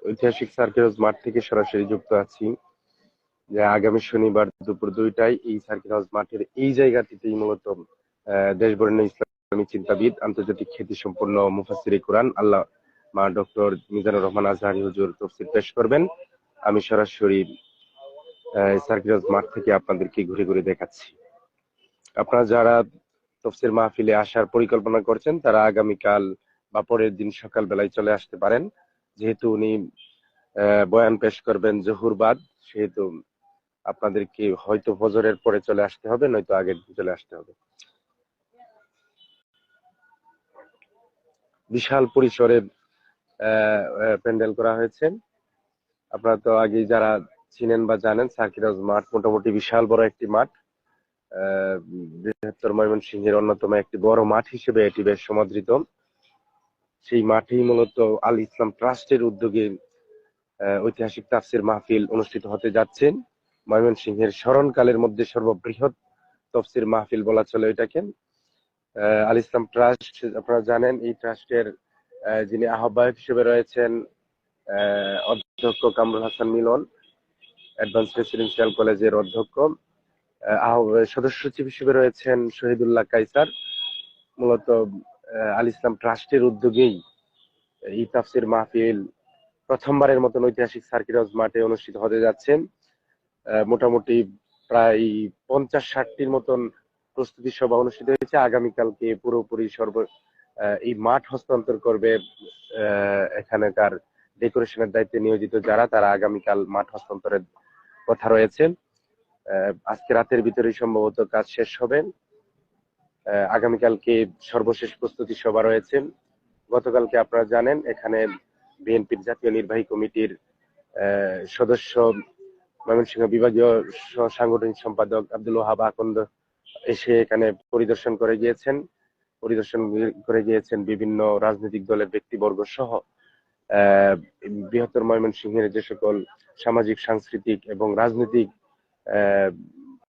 ঐতিহাসিক সার্কিট মাঠ থেকে সরাসরি যুক্ত আছি, যে আগামী শনিবার দুপুর 2টায় এই সার্কিট হাউস মাঠের এই জায়গাটিতেই মূলত দেশ বরেণ্য ইসলামী চিন্তাবিদ, আন্তর্জাতিক খ্যাতিসম্পন্ন মুফাসসিরে কুরআন আল্লামা ডক্টর মিজানুর রহমান আজহারী হুজুর তাফসীর পেশ করবেন। আমি সরাসরি সার্কিট হাউস মাঠ থেকে আপনাদেরকে ঘুরে ঘুরে দেখাচ্ছি। আপনারা যারা তাফসীর মাহফিলে আসার পরিকল্পনা করছেন তারা আগামীকাল বা পরের দিন সকালবেলায় চলে আসতে পারেন। যেহেতু উনি বয়ান পেশ করবেন জোহর বাদ, সেহেতু আপনাদেরকে হয়তো ফজরের পরে চলে আসতে হবে, নয়তো আগের দিন চলে আসতে হবে। বিশাল পরিসরে প্যান্ডেল করা হয়েছে। আপনারা তো আগে যারা চিনেন বা জানেন, সার্কিট হাউস মাঠ মোটামুটি বিশাল বড় একটি মাঠ। বৃহত্তর ময়মনসিংহের অন্যতম একটি বড় মাঠ হিসেবে এটি বেশ সমাদৃত। সেই মাঠেই মূলত আল ইসলাম ট্রাস্টের উদ্যোগে ঐতিহাসিক তাফসীর মাহফিল অনুষ্ঠিত হতে যাচ্ছে। ময়মনসিংহের স্মরণকালের মধ্যে সর্ববৃহৎ তাফসীর মাহফিল বলা চলে এটাকে। আল ইসলাম ট্রাস্ট, আপনারা জানেন এই ট্রাস্টের যিনি আহ্বায়ক হিসেবে রয়েছেন অধ্যক্ষ কামরুল হাসান মিলন, অ্যাডভান্স রেসিডেন্সিয়াল কলেজের অধ্যক্ষ। সদস্য সচিব হিসেবে রয়েছেন শহীদুল্লাহ কায়সার। মূলত আল ইসলাম ট্রাস্টের উদ্যোগেই এই তাফসীর মাহফিল প্রথমবারের মতন ঐতিহাসিক সার্কিট হাউস মাঠে অনুষ্ঠিত হতে যাচ্ছে। মোটামুটি প্রায় 50-60টির মতন প্রস্তুতি সভা অনুষ্ঠিত হয়েছে। আগামীকালকে পুরোপুরি এই মাঠ হস্তান্তর করবে এখানকার ডেকোরেশনের দায়িত্বে নিয়োজিত যারা, তারা আগামীকাল মাঠ হস্তান্তরের কথা রয়েছে। আজকে রাতের ভিতরেই সম্ভবত কাজ শেষ হবে। আগামীকালকে সর্বশেষ প্রস্তুতি সভা রয়েছে। গতকালকে আপনারা জানেন এখানে বিএনপির জাতীয় নির্বাহী কমিটির সদস্য, ময়মনসিংহ বিভাগীয় সাংগঠনিক সম্পাদক আব্দুল ওয়াহাব আকন্দ এসে এখানে পরিদর্শন করে গিয়েছেন বিভিন্ন রাজনৈতিক দলের ব্যক্তিবর্গ সহ বৃহত্তর ময়মনসিংহের যে সকল সামাজিক, সাংস্কৃতিক এবং রাজনৈতিক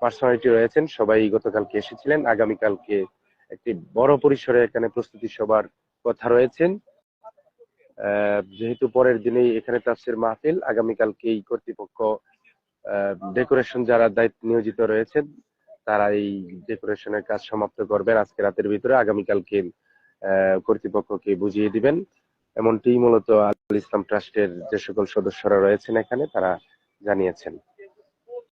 পার্সোনালিটি রয়েছেন, সবাই গতকালকে এসেছিলেন। আগামীকালকে একটি বড় পরিসরে এখানে প্রস্তুতি সভার কথা রয়েছেন। যেহেতু পরের দিনেই এখানে তাফসীর মাহফিল, আগামীকালকেই কর্তৃপক্ষ ডেকোরেশন যারা দায়িত্ব নিয়োজিত রয়েছেন তারা এই ডেকোরেশনের কাজ সমাপ্ত করবেন আজকে রাতের ভিতরে। আগামীকালকে কর্তৃপক্ষকে বুঝিয়ে দিবেন, এমনটি মূলত আল ইসলাম ট্রাস্টের যে সকল সদস্যরা রয়েছেন এখানে তারা জানিয়েছেন।